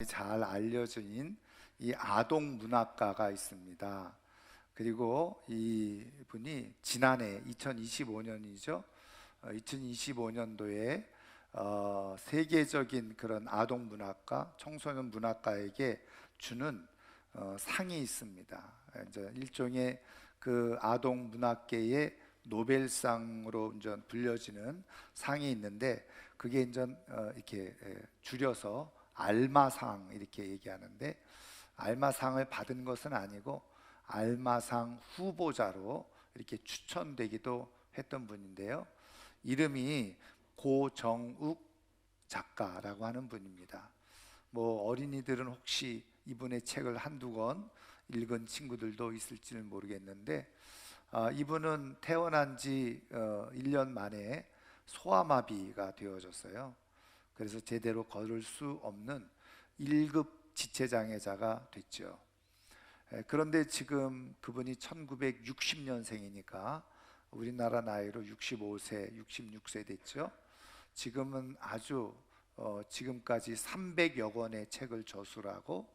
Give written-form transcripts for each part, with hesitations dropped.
잘 알려진 이 아동 문학가가 있습니다. 그리고 이 분이 지난해 2025년이죠. 2025년도에 세계적인 그런 아동 문학가, 청소년 문학가에게 주는 상이 있습니다. 이제 일종의 그 아동 문학계의 노벨상으로 이제 불려지는 상이 있는데, 그게 이제 이렇게 줄여서 알마상 이렇게 얘기하는데, 알마상을 받은 것은 아니고 알마상 후보자로 이렇게 추천되기도 했던 분인데요. 이름이 고정욱 작가라고 하는 분입니다. 뭐 어린이들은 혹시 이분의 책을 한두 권 읽은 친구들도 있을지는 모르겠는데, 이분은 태어난 지 1년 만에 소아마비가 되어졌어요. 그래서 제대로 걸을 수 없는 1급 지체장애자가 됐죠. 그런데 지금 그분이 1960년생이니까 우리나라 나이로 65세, 66세 됐죠. 지금은 아주 지금까지 300여 권의 책을 저술하고,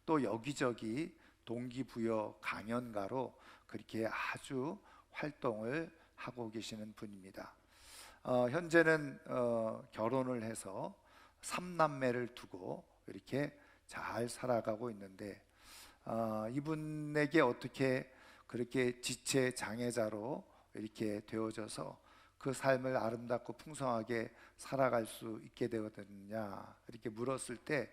또 여기저기 동기부여 강연가로 그렇게 아주 활동을 하고 계시는 분입니다. 현재는 결혼을 해서 3남매를 두고 이렇게 잘 살아가고 있는데, 이분에게 어떻게 그렇게 지체 장애자로 이렇게 되어져서 그 삶을 아름답고 풍성하게 살아갈 수 있게 되었느냐 이렇게 물었을 때,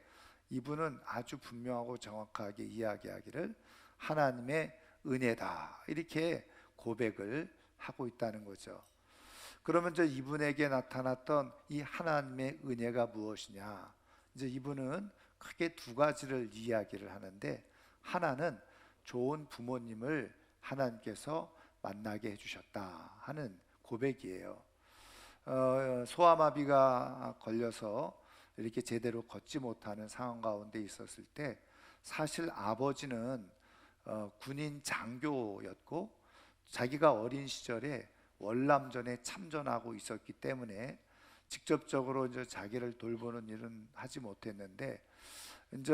이분은 아주 분명하고 정확하게 이야기하기를 하나님의 은혜다 이렇게 고백을 하고 있다는 거죠. 그러면 이분에게 나타났던 이 하나님의 은혜가 무엇이냐? 이제 이분은 크게 두 가지를 이야기를 하는데, 하나는 좋은 부모님을 하나님께서 만나게 해주셨다 하는 고백이에요. 소아마비가 걸려서 이렇게 제대로 걷지 못하는 상황 가운데 있었을 때, 사실 아버지는 군인 장교였고 자기가 어린 시절에 월남전에 참전하고 있었기 때문에 직접적으로 이제 자기를 돌보는 일은 하지 못했는데, 이제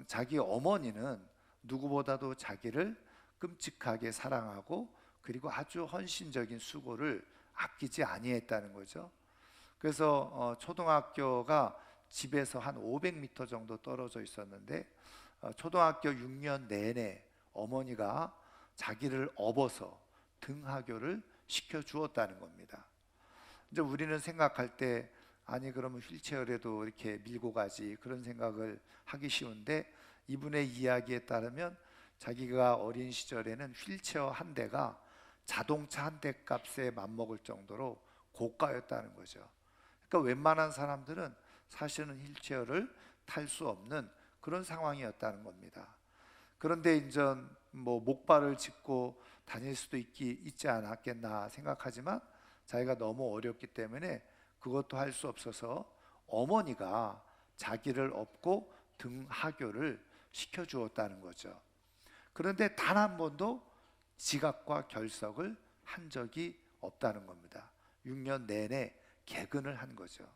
자기 어머니는 누구보다도 자기를 끔찍하게 사랑하고, 그리고 아주 헌신적인 수고를 아끼지 아니했다는 거죠. 그래서 초등학교가 집에서 한 500m 정도 떨어져 있었는데, 초등학교 6년 내내 어머니가 자기를 업어서 등하교를 시켜 주었다는 겁니다. 이제 우리는 생각할 때, 아니 그러면 휠체어라도 이렇게 밀고 가지, 그런 생각을 하기 쉬운데, 이분의 이야기에 따르면 자기가 어린 시절에는 휠체어 한 대가 자동차 한 대 값에 맞먹을 정도로 고가였다는 거죠. 그러니까 웬만한 사람들은 사실은 휠체어를 탈 수 없는 그런 상황이었다는 겁니다. 그런데 이제 뭐 목발을 짚고 다닐 수도 있지 않았겠나 생각하지만, 자기가 너무 어렵기 때문에 그것도 할 수 없어서 어머니가 자기를 업고 등하교를 시켜주었다는 거죠. 그런데 단 한 번도 지각과 결석을 한 적이 없다는 겁니다. 6년 내내 개근을 한 거죠.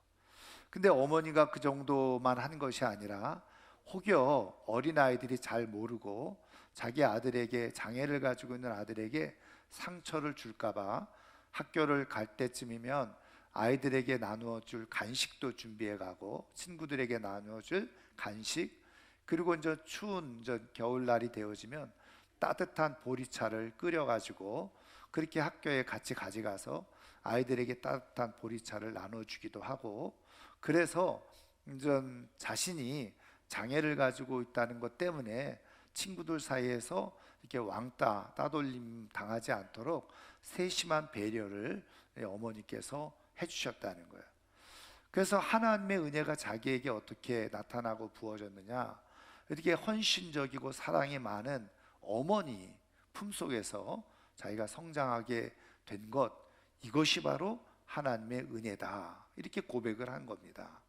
근데 어머니가 그 정도만 한 것이 아니라, 혹여 어린아이들이 잘 모르고 자기 아들에게, 장애를 가지고 있는 아들에게 상처를 줄까봐 학교를 갈 때쯤이면 아이들에게 나누어 줄 간식도 준비해 가고, 친구들에게 나누어 줄 간식, 그리고 이제 추운 겨울날이 되어지면 따뜻한 보리차를 끓여 가지고 그렇게 학교에 같이 가져가서 아이들에게 따뜻한 보리차를 나눠주기도 하고, 그래서 이제 자신이 장애를 가지고 있다는 것 때문에 친구들 사이에서 이렇게 왕따, 따돌림 당하지 않도록 세심한 배려를 어머니께서 해주셨다는 거예요. 그래서 하나님의 은혜가 자기에게 어떻게 나타나고 부어졌느냐, 이렇게 헌신적이고 사랑이 많은 어머니 품속에서 자기가 성장하게 된 것, 이것이 바로 하나님의 은혜다 이렇게 고백을 한 겁니다.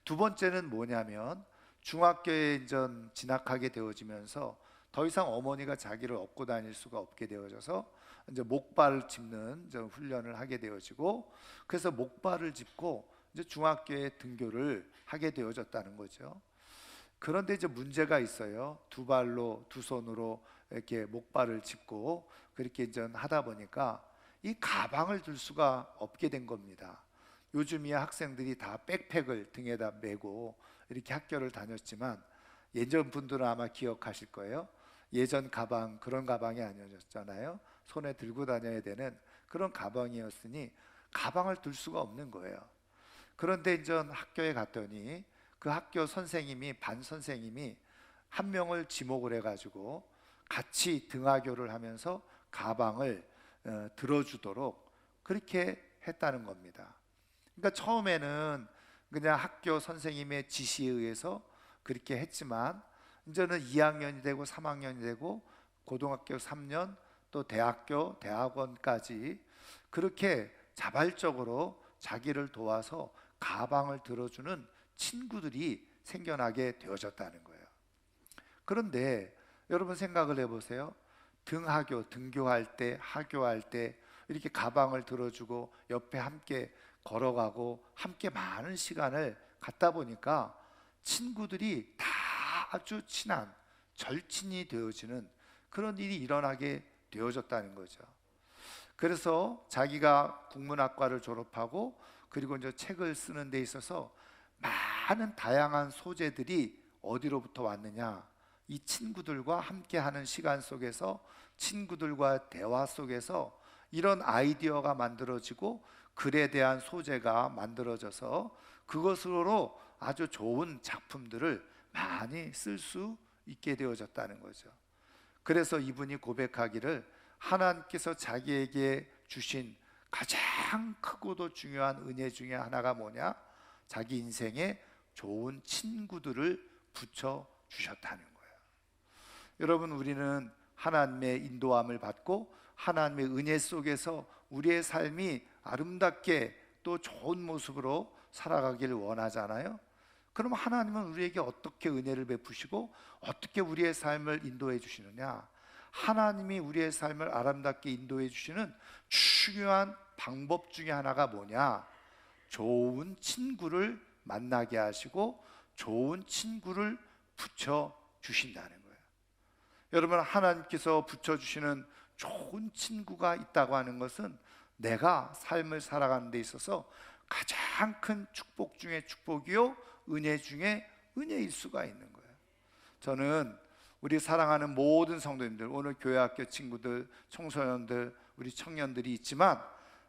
두 번째는 뭐냐면, 중학교에 진학하게 되어지면서 더 이상 어머니가 자기를 업고 다닐 수가 없게 되어져서 이제 목발을 짚는 훈련을 하게 되어지고, 그래서 목발을 짚고 이제 중학교에 등교를 하게 되어졌다는 거죠. 그런데 이제 문제가 있어요. 두 발로 두 손으로 이렇게 목발을 짚고 그렇게 이제 하다 보니까 이 가방을 들 수가 없게 된 겁니다. 요즘이야 학생들이 다 백팩을 등에다 메고 이렇게 학교를 다녔지만 예전 분들은 아마 기억하실 거예요. 예전 가방 그런 가방이 아니었잖아요. 손에 들고 다녀야 되는 그런 가방이었으니 가방을 들 수가 없는 거예요. 그런데 이제 학교에 갔더니 그 학교 선생님이 반 선생님이 한 명을 지목을 해가지고 같이 등하교를 하면서 가방을 들어주도록 그렇게 했다는 겁니다. 그러니까 처음에는 그냥 학교 선생님의 지시에 의해서 그렇게 했지만 이제는 2학년이 되고 3학년이 되고 고등학교 3년 또 대학교, 대학원까지 그렇게 자발적으로 자기를 도와서 가방을 들어주는 친구들이 생겨나게 되어졌다는 거예요. 그런데 여러분 생각을 해보세요. 등교할 때, 하교할 때 이렇게 가방을 들어주고 옆에 함께 걸어가고 함께 많은 시간을 갖다 보니까 친구들이 다 아주 친한 절친이 되어지는 그런 일이 일어나게 되어졌다는 거죠. 그래서 자기가 국문학과를 졸업하고 그리고 이제 책을 쓰는 데 있어서 많은 다양한 소재들이 어디로부터 왔느냐? 이 친구들과 함께하는 시간 속에서 친구들과 대화 속에서 이런 아이디어가 만들어지고 글에 대한 소재가 만들어져서 그것으로 아주 좋은 작품들을 많이 쓸 수 있게 되어졌다는 거죠. 그래서 이분이 고백하기를 하나님께서 자기에게 주신 가장 크고도 중요한 은혜 중에 하나가 뭐냐? 자기 인생에 좋은 친구들을 붙여 주셨다는 거예요. 여러분, 우리는 하나님의 인도함을 받고 하나님의 은혜 속에서 우리의 삶이 아름답게 또 좋은 모습으로 살아가기를 원하잖아요. 그럼 하나님은 우리에게 어떻게 은혜를 베푸시고 어떻게 우리의 삶을 인도해 주시느냐? 하나님이 우리의 삶을 아름답게 인도해 주시는 중요한 방법 중에 하나가 뭐냐? 좋은 친구를 만나게 하시고 좋은 친구를 붙여 주신다는 거예요. 여러분, 하나님께서 붙여 주시는 좋은 친구가 있다고 하는 것은 내가 삶을 살아가는 데 있어서 가장 큰 축복 중에 축복이요, 은혜 중에 은혜일 수가 있는 거예요. 저는 우리 사랑하는 모든 성도님들, 오늘 교회학교 친구들, 청소년들, 우리 청년들이 있지만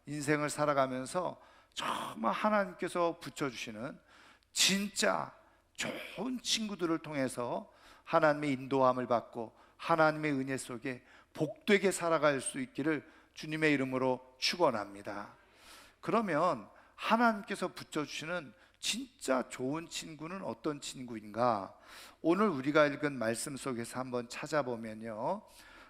인생을 살아가면서 정말 하나님께서 붙여주시는 진짜 좋은 친구들을 통해서 하나님의 인도함을 받고 하나님의 은혜 속에 복되게 살아갈 수 있기를 주님의 이름으로 축원합니다. 그러면 하나님께서 붙여주시는 진짜 좋은 친구는 어떤 친구인가? 오늘 우리가 읽은 말씀 속에서 한번 찾아보면요,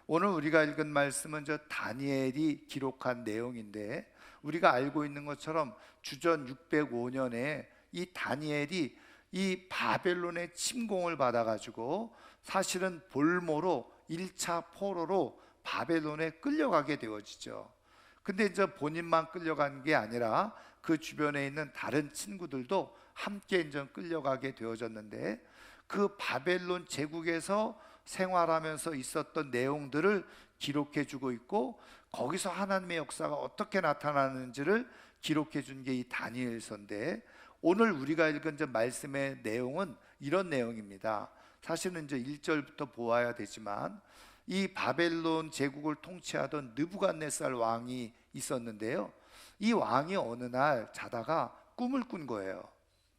오늘 우리가 읽은 말씀은 저 다니엘이 기록한 내용인데, 우리가 알고 있는 것처럼 주전 605년에 이 다니엘이 이 바벨론의 침공을 받아가지고 사실은 볼모로 1차 포로로 바벨론에 끌려가게 되어지죠. 근데 이제 본인만 끌려간 게 아니라 그 주변에 있는 다른 친구들도 함께 이제 끌려가게 되어졌는데, 그 바벨론 제국에서 생활하면서 있었던 내용들을 기록해 주고 있고, 거기서 하나님의 역사가 어떻게 나타나는지를 기록해 준 게 이 다니엘서인데, 오늘 우리가 읽은 저 말씀의 내용은 이런 내용입니다. 사실은 이제 1절부터 보아야 되지만, 이 바벨론 제국을 통치하던 느부갓네살 왕이 있었는데요, 이 왕이 어느 날 자다가 꿈을 꾼 거예요.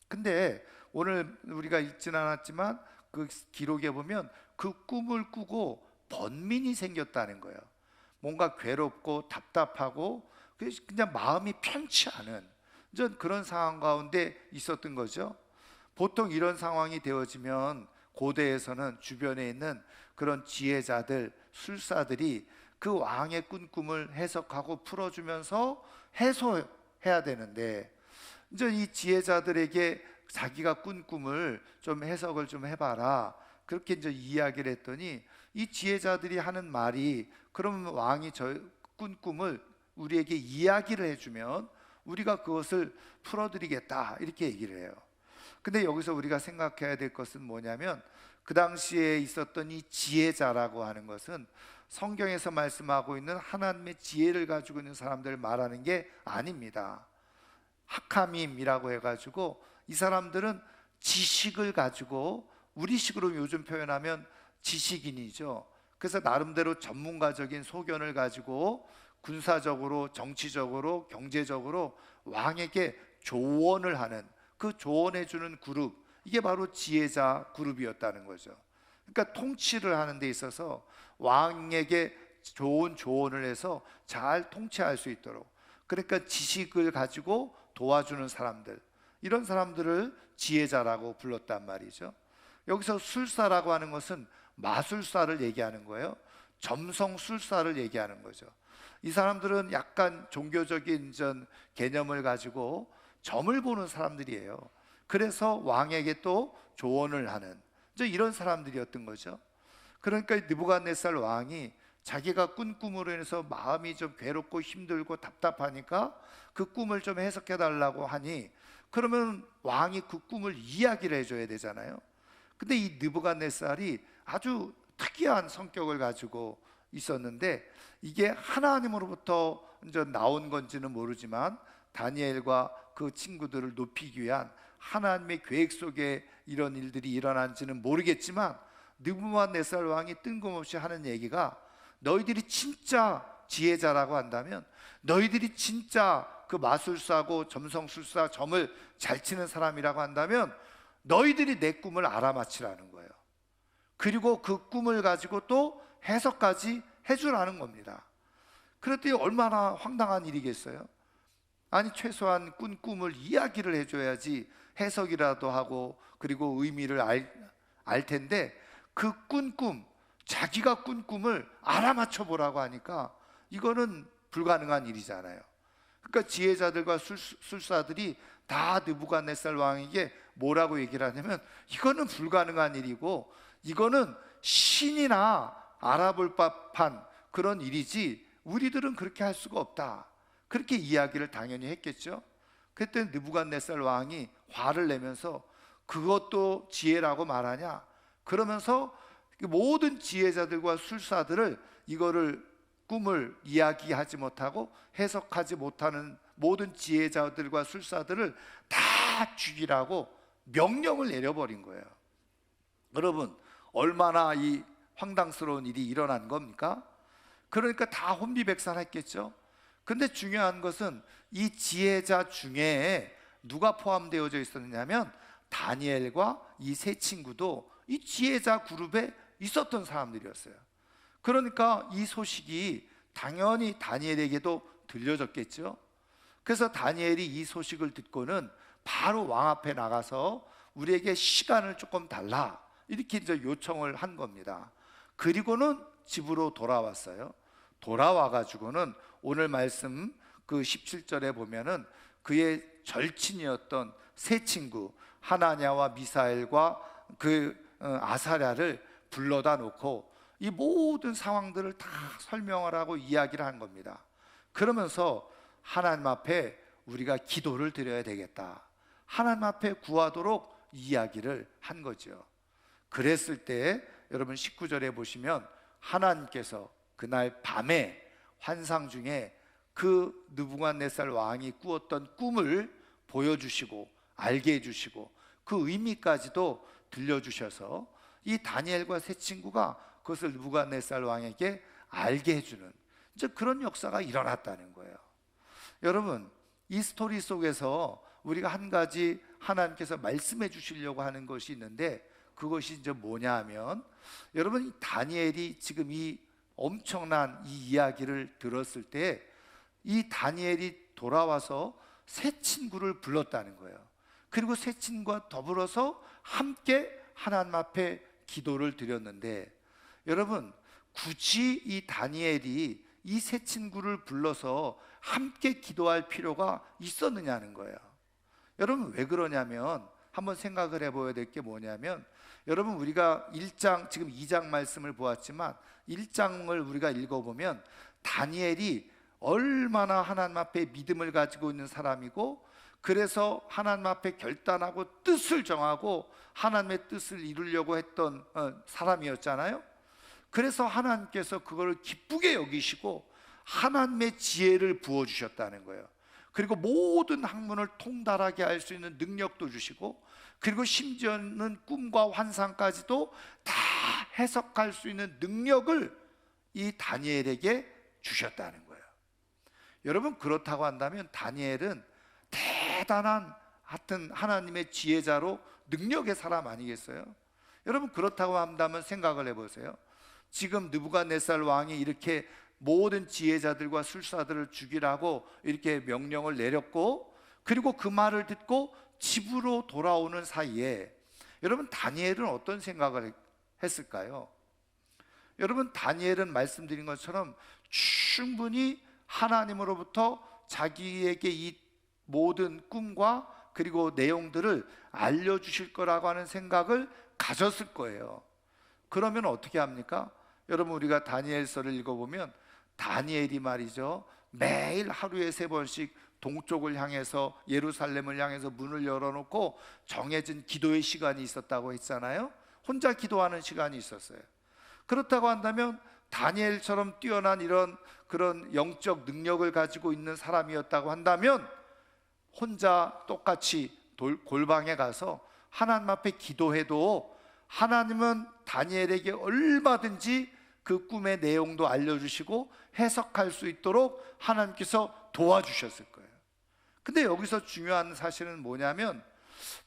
근데 오늘 우리가 읽진 않았지만 그 기록에 보면 그 꿈을 꾸고 번민이 생겼다는 거예요. 뭔가 괴롭고 답답하고 그냥 마음이 편치 않은 그런 상황 가운데 있었던 거죠. 보통 이런 상황이 되어지면 고대에서는 주변에 있는 그런 지혜자들, 술사들이 그 왕의 꾼 꿈을 해석하고 풀어주면서 해소해야 되는데, 이제 이 지혜자들에게 자기가 꾼 꿈을 좀 해석을 좀 해봐라, 그렇게 이제 이야기를 했더니 이 지혜자들이 하는 말이, 그러면 왕이 저 꾼 꿈을 우리에게 이야기를 해주면 우리가 그것을 풀어드리겠다, 이렇게 얘기를 해요. 근데 여기서 우리가 생각해야 될 것은 뭐냐면, 그 당시에 있었던 이 지혜자라고 하는 것은 성경에서 말씀하고 있는 하나님의 지혜를 가지고 있는 사람들을 말하는 게 아닙니다. 하카밈이라고 해가지고 이 사람들은 지식을 가지고, 우리식으로 요즘 표현하면 지식인이죠. 그래서 나름대로 전문가적인 소견을 가지고 군사적으로, 정치적으로, 경제적으로 왕에게 조언을 하는, 그 조언해주는 그룹, 이게 바로 지혜자 그룹이었다는 거죠. 그러니까 통치를 하는 데 있어서 왕에게 좋은 조언을 해서 잘 통치할 수 있도록, 그러니까 지식을 가지고 도와주는 사람들, 이런 사람들을 지혜자라고 불렀단 말이죠. 여기서 술사라고 하는 것은 마술사를 얘기하는 거예요. 점성술사를 얘기하는 거죠. 이 사람들은 약간 종교적인 개념을 가지고 점을 보는 사람들이에요. 그래서 왕에게 또 조언을 하는 이런 사람들이었던 거죠. 그러니까 느부갓네살 왕이 자기가 꾼 꿈으로 인해서 마음이 좀 괴롭고 힘들고 답답하니까 그 꿈을 좀 해석해 달라고 하니, 그러면 왕이 그 꿈을 이야기를 해줘야 되잖아요. 근데 이 느부갓네살이 아주 특이한 성격을 가지고 있었는데, 이게 하나님으로부터 이제 나온 건지는 모르지만 다니엘과 그 친구들을 높이기 위한 하나님의 계획 속에 이런 일들이 일어난지는 모르겠지만, 느부갓네살 왕이 뜬금없이 하는 얘기가, 너희들이 진짜 지혜자라고 한다면, 너희들이 진짜 그 마술사고 점성술사, 점을 잘 치는 사람이라고 한다면 너희들이 내 꿈을 알아맞히라는 거예요. 그리고 그 꿈을 가지고 또 해석까지 해주라는 겁니다. 그랬더니 얼마나 황당한 일이겠어요? 아니, 최소한 꾼 꿈을 이야기를 해줘야지 해석이라도 하고 그리고 의미를 알 텐데, 그 꾼 꿈, 자기가 꾼 꿈을 알아맞혀 보라고 하니까 이거는 불가능한 일이잖아요. 그러니까 지혜자들과 술사들이 다 느부갓네살 왕에게 뭐라고 얘기를 하냐면, 이거는 불가능한 일이고 이거는 신이나 알아볼 법한 그런 일이지 우리들은 그렇게 할 수가 없다, 그렇게 이야기를 당연히 했겠죠. 그때 느부갓네살 왕이 화를 내면서, 그것도 지혜라고 말하냐, 그러면서 모든 지혜자들과 술사들을, 이거를 꿈을 이야기하지 못하고 해석하지 못하는 모든 지혜자들과 술사들을 다 죽이라고 명령을 내려버린 거예요. 여러분, 얼마나 이 황당스러운 일이 일어난 겁니까? 그러니까 다 혼비백산했겠죠. 근데 중요한 것은 이 지혜자 중에 누가 포함되어져 있었느냐면, 다니엘과 이 세 친구도 이 지혜자 그룹에 있었던 사람들이었어요. 그러니까 이 소식이 당연히 다니엘에게도 들려졌겠죠. 그래서 다니엘이 이 소식을 듣고는 바로 왕 앞에 나가서 우리에게 시간을 조금 달라, 이렇게 이제 요청을 한 겁니다. 그리고는 집으로 돌아왔어요. 돌아와 가지고는 오늘 말씀 그 17절에 보면은 그의 절친이었던 세 친구 하나냐와 미사엘과 그 아사랴를 불러다 놓고 이 모든 상황들을 다 설명하라고 이야기를 한 겁니다. 그러면서 하나님 앞에 우리가 기도를 드려야 되겠다, 하나님 앞에 구하도록 이야기를 한 거죠. 그랬을 때 여러분 19절에 보시면, 하나님께서 그날 밤에 환상 중에 그 느부갓네살 왕이 꾸었던 꿈을 보여주시고 알게 해주시고 그 의미까지도 들려주셔서 이 다니엘과 세 친구가 그것을 느부갓네살 왕에게 알게 해주는 이제 그런 역사가 일어났다는 거예요. 여러분, 이 스토리 속에서 우리가 한 가지 하나님께서 말씀해 주시려고 하는 것이 있는데, 그것이 이제 뭐냐 하면, 여러분, 이 다니엘이 지금 이 엄청난 이 이야기를 들었을 때 이 다니엘이 돌아와서 세 친구를 불렀다는 거예요. 그리고 세 친구와 더불어서 함께 하나님 앞에 기도를 드렸는데, 여러분, 굳이 이 다니엘이 이 세 친구를 불러서 함께 기도할 필요가 있었느냐는 거예요. 여러분, 왜 그러냐면 한번 생각을 해봐야 될 게 뭐냐면, 여러분, 우리가 1장, 지금 2장 말씀을 보았지만 1장을 우리가 읽어보면 다니엘이 얼마나 하나님 앞에 믿음을 가지고 있는 사람이고, 그래서 하나님 앞에 결단하고 뜻을 정하고 하나님의 뜻을 이루려고 했던 사람이었잖아요. 그래서 하나님께서 그걸 기쁘게 여기시고 하나님의 지혜를 부어주셨다는 거예요. 그리고 모든 학문을 통달하게 할 수 있는 능력도 주시고, 그리고 심지어는 꿈과 환상까지도 다 해석할 수 있는 능력을 이 다니엘에게 주셨다는 거예요. 여러분, 그렇다고 한다면 다니엘은 대단한 하여튼 하나님의 지혜자로 능력의 사람 아니겠어요? 여러분, 그렇다고 한다면 생각을 해보세요. 지금 느부갓네살 왕이 이렇게 모든 지혜자들과 술사들을 죽이라고 이렇게 명령을 내렸고, 그리고 그 말을 듣고 집으로 돌아오는 사이에 여러분, 다니엘은 어떤 생각을 했을까요? 여러분, 다니엘은 말씀드린 것처럼 충분히 하나님으로부터 자기에게 이 모든 꿈과 그리고 내용들을 알려주실 거라고 하는 생각을 가졌을 거예요. 그러면 어떻게 합니까? 여러분, 우리가 다니엘서를 읽어보면 다니엘이 말이죠, 매일 하루에 3번씩 동쪽을 향해서, 예루살렘을 향해서 문을 열어놓고 정해진 기도의 시간이 있었다고 했잖아요. 혼자 기도하는 시간이 있었어요. 그렇다고 한다면 다니엘처럼 뛰어난 그런 영적 능력을 가지고 있는 사람이었다고 한다면 혼자 똑같이 골방에 가서 하나님 앞에 기도해도 하나님은 다니엘에게 얼마든지 그 꿈의 내용도 알려주시고 해석할 수 있도록 하나님께서 도와주셨을 거예요. 근데 여기서 중요한 사실은 뭐냐면,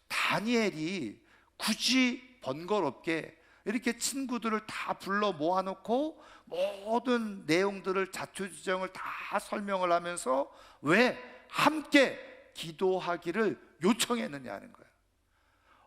다니엘이 굳이 번거롭게 이렇게 친구들을 다 불러 모아놓고 모든 내용들을 자초지종을 다 설명을 하면서 왜 함께 기도하기를 요청했느냐는 거예요.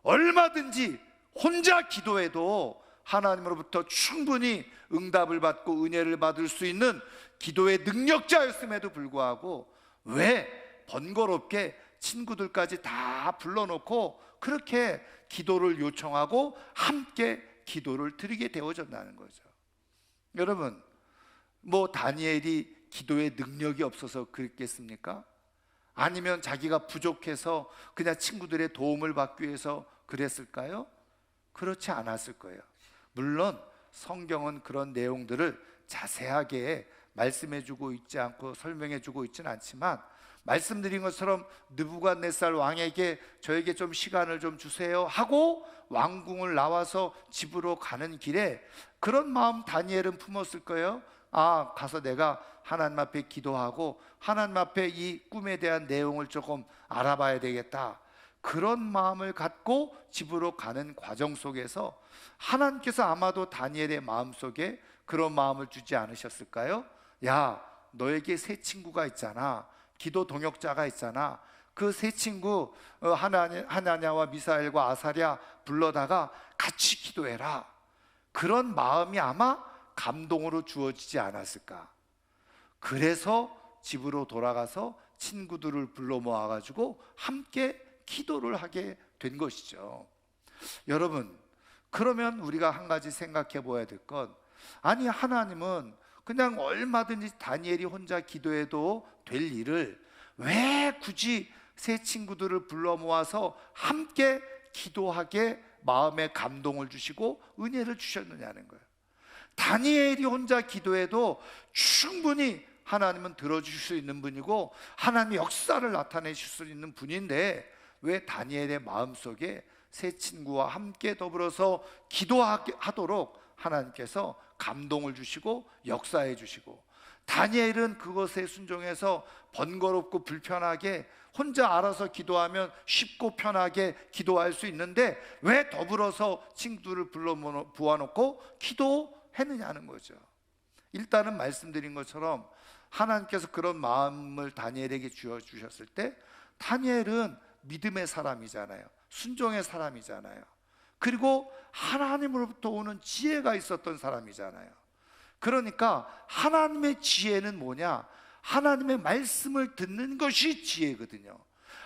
얼마든지 혼자 기도해도 하나님으로부터 충분히 응답을 받고 은혜를 받을 수 있는 기도의 능력자였음에도 불구하고 왜 번거롭게 친구들까지 다 불러놓고 그렇게 기도를 요청하고 함께 기도를 드리게 되어졌다는 거죠. 여러분, 뭐 다니엘이 기도의 능력이 없어서 그랬겠습니까? 아니면 자기가 부족해서 그냥 친구들의 도움을 받기 위해서 그랬을까요? 그렇지 않았을 거예요. 물론 성경은 그런 내용들을 자세하게 말씀해주고 있지 않고 설명해주고 있지는 않지만, 말씀드린 것처럼 느부갓네살 왕에게 저에게 좀 시간을 좀 주세요 하고 왕궁을 나와서 집으로 가는 길에 그런 마음 다니엘은 품었을 거예요. 아, 가서 내가 하나님 앞에 기도하고 하나님 앞에 이 꿈에 대한 내용을 조금 알아봐야 되겠다, 그런 마음을 갖고 집으로 가는 과정 속에서 하나님께서 아마도 다니엘의 마음속에 그런 마음을 주지 않으셨을까요? 야, 너에게 세 친구가 있잖아, 기도 동역자가 있잖아, 그 세 친구 하나냐와 미사엘과 아사랴 불러다가 같이 기도해라. 그런 마음이 아마 감동으로 주어지지 않았을까. 그래서 집으로 돌아가서 친구들을 불러 모아가지고 함께 기도를 하게 된 것이죠. 여러분, 그러면 우리가 한 가지 생각해 보아야 될 건, 아니 하나님은 그냥 얼마든지 다니엘이 혼자 기도해도 될 일을 왜 굳이 세 친구들을 불러 모아서 함께 기도하게 마음에 감동을 주시고 은혜를 주셨느냐는 거예요. 다니엘이 혼자 기도해도 충분히 하나님은 들어주실 수 있는 분이고 하나님의 역사를 나타내실 수 있는 분인데, 왜 다니엘의 마음속에 세 친구와 함께 더불어서 기도하도록 하나님께서 감동을 주시고 역사해 주시고, 다니엘은 그것에 순종해서 번거롭고 불편하게 혼자 알아서 기도하면 쉽고 편하게 기도할 수 있는데 왜 더불어서 친구들을 불러 모아놓고 기도했느냐는 거죠. 일단은 말씀드린 것처럼 하나님께서 그런 마음을 다니엘에게 주셨을 때, 다니엘은 믿음의 사람이잖아요. 순종의 사람이잖아요. 그리고 하나님으로부터 오는 지혜가 있었던 사람이잖아요. 그러니까 하나님의 지혜는 뭐냐? 하나님의 말씀을 듣는 것이 지혜거든요.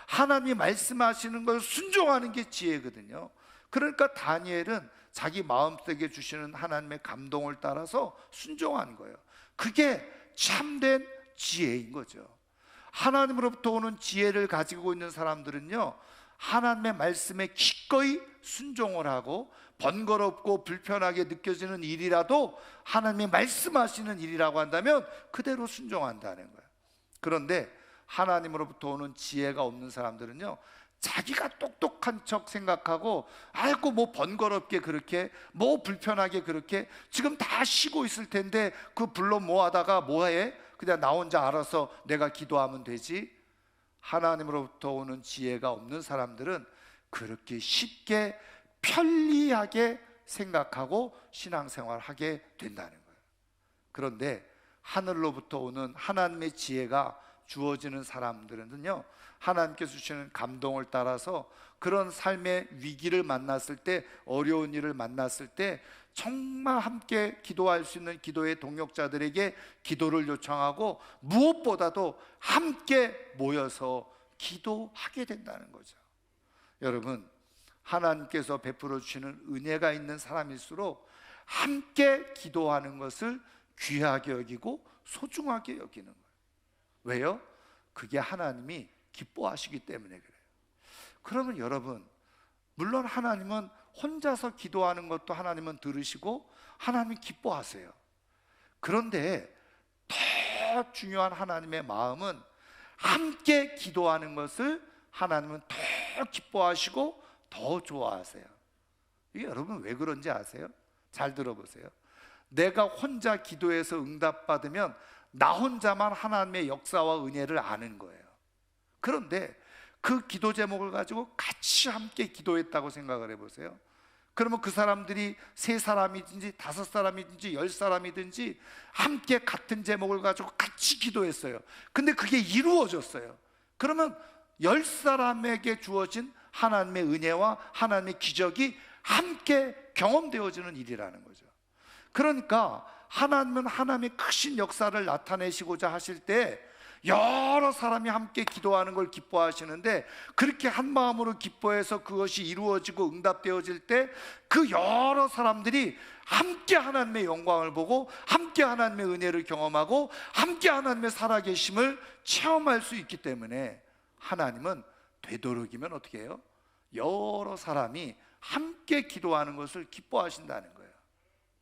하나님이 말씀하시는 걸 순종하는 게 지혜거든요. 그러니까 다니엘은 자기 마음속에 주시는 하나님의 감동을 따라서 순종하는 거예요. 그게 참된 지혜인 거죠. 하나님으로부터 오는 지혜를 가지고 있는 사람들은요, 하나님의 말씀에 기꺼이 순종을 하고 번거롭고 불편하게 느껴지는 일이라도 하나님이 말씀하시는 일이라고 한다면 그대로 순종한다는 거예요. 그런데 하나님으로부터 오는 지혜가 없는 사람들은요, 자기가 똑똑한 척 생각하고, 아이고 뭐 번거롭게 그렇게, 뭐 불편하게 그렇게, 지금 다 쉬고 있을 텐데 그 불러 뭐 하다가 뭐해? 그냥 나 혼자 알아서 내가 기도하면 되지. 하나님으로부터 오는 지혜가 없는 사람들은 그렇게 쉽게 편리하게 생각하고 신앙생활을 하게 된다는 거예요. 그런데 하늘로부터 오는 하나님의 지혜가 주어지는 사람들은요, 하나님께서 주시는 감동을 따라서 그런 삶의 위기를 만났을 때, 어려운 일을 만났을 때 정말 함께 기도할 수 있는 기도의 동역자들에게 기도를 요청하고, 무엇보다도 함께 모여서 기도하게 된다는 거죠. 여러분, 하나님께서 베풀어 주시는 은혜가 있는 사람일수록 함께 기도하는 것을 귀하게 여기고 소중하게 여기는 거예요. 왜요? 그게 하나님이 기뻐하시기 때문에 그래요. 그러면 여러분, 물론 하나님은 혼자서 기도하는 것도 하나님은 들으시고 하나님이 기뻐하세요. 그런데 더 중요한 하나님의 마음은 함께 기도하는 것을 하나님은 더 기뻐하시고 더 좋아하세요. 이게 여러분 왜 그런지 아세요? 잘 들어보세요. 내가 혼자 기도해서 응답받으면 나 혼자만 하나님의 역사와 은혜를 아는 거예요. 그런데 그 기도 제목을 가지고 같이 함께 기도했다고 생각을 해보세요. 그러면 그 사람들이 3사람이든지 5사람이든지 10사람이든지 함께 같은 제목을 가지고 같이 기도했어요. 근데 그게 이루어졌어요. 그러면 10사람에게 주어진 하나님의 은혜와 하나님의 기적이 함께 경험되어지는 일이라는 거죠. 그러니까 하나님은 하나님의 크신 역사를 나타내시고자 하실 때 여러 사람이 함께 기도하는 걸 기뻐하시는데, 그렇게 한 마음으로 기뻐해서 그것이 이루어지고 응답되어질 때 그 여러 사람들이 함께 하나님의 영광을 보고 함께 하나님의 은혜를 경험하고 함께 하나님의 살아계심을 체험할 수 있기 때문에 하나님은 되도록이면 어떻게 해요? 여러 사람이 함께 기도하는 것을 기뻐하신다는 거예요.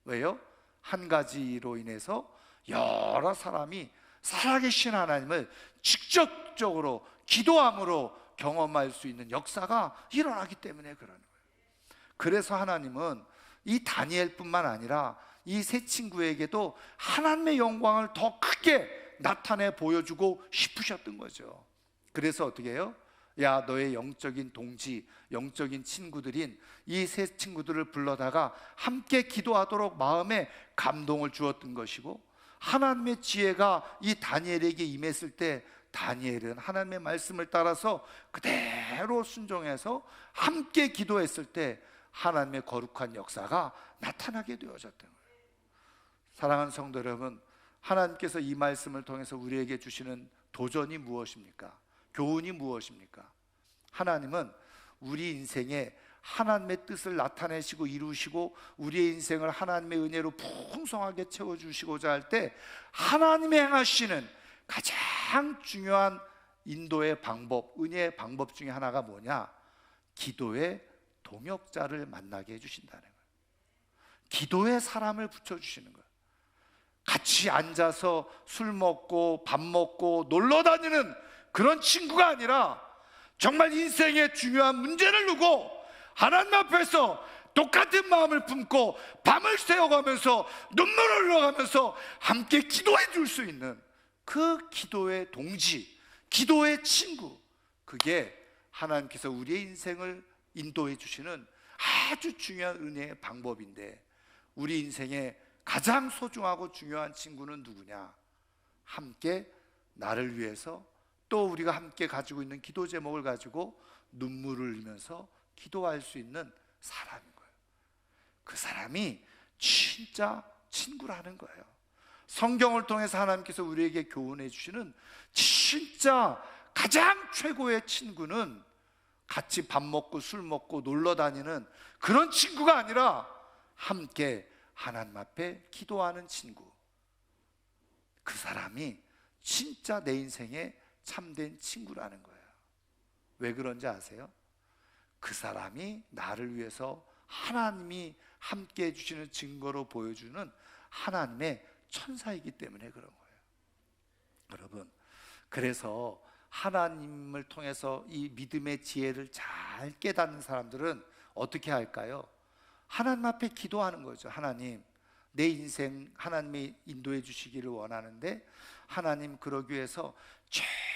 왜요? 한 가지로 인해서 여러 사람이 살아계신 하나님을 직접적으로 기도함으로 경험할 수 있는 역사가 일어나기 때문에 그러는 거예요. 그래서 하나님은 이 다니엘뿐만 아니라 이 세 친구에게도 하나님의 영광을 더 크게 나타내 보여주고 싶으셨던 거죠. 그래서 어떻게 해요? 야, 너의 영적인 동지, 영적인 친구들인 이 세 친구들을 불러다가 함께 기도하도록 마음에 감동을 주었던 것이고, 하나님의 지혜가 이 다니엘에게 임했을 때 다니엘은 하나님의 말씀을 따라서 그대로 순종해서 함께 기도했을 때 하나님의 거룩한 역사가 나타나게 되어졌던 거예요. 사랑하는 성도 여러분, 하나님께서 이 말씀을 통해서 우리에게 주시는 도전이 무엇입니까? 교훈이 무엇입니까? 하나님은 우리 인생에 하나님의 뜻을 나타내시고 이루시고 우리의 인생을 하나님의 은혜로 풍성하게 채워주시고자 할 때 하나님의 행하시는 가장 중요한 인도의 방법, 은혜의 방법 중에 하나가 뭐냐? 기도의 동역자를 만나게 해주신다는 거예요. 기도의 사람을 붙여주시는 거예요. 같이 앉아서 술 먹고 밥 먹고 놀러 다니는 그런 친구가 아니라 정말 인생의 중요한 문제를 두고 하나님 앞에서 똑같은 마음을 품고 밤을 새워가면서 눈물을 흘려가면서 함께 기도해 줄 수 있는 그 기도의 동지, 기도의 친구, 그게 하나님께서 우리의 인생을 인도해 주시는 아주 중요한 은혜의 방법인데, 우리 인생에 가장 소중하고 중요한 친구는 누구냐? 함께 나를 위해서, 또 우리가 함께 가지고 있는 기도 제목을 가지고 눈물을 흘리면서 기도할 수 있는 사람인 거예요. 그 사람이 진짜 친구라는 거예요. 성경을 통해서 하나님께서 우리에게 교훈해 주시는 진짜 가장 최고의 친구는 같이 밥 먹고 술 먹고 놀러 다니는 그런 친구가 아니라 함께 하나님 앞에 기도하는 친구. 그 사람이 진짜 내 인생의 참된 친구라는 거예요. 왜 그런지 아세요? 그 사람이 나를 위해서 하나님이 함께 해주시는 증거로 보여주는 하나님의 천사이기 때문에 그런 거예요. 여러분, 그래서 하나님을 통해서 이 믿음의 지혜를 잘 깨닫는 사람들은 어떻게 할까요? 하나님 앞에 기도하는 거죠. 하나님, 내 인생 하나님이 인도해 주시기를 원하는데, 하나님, 그러기 위해서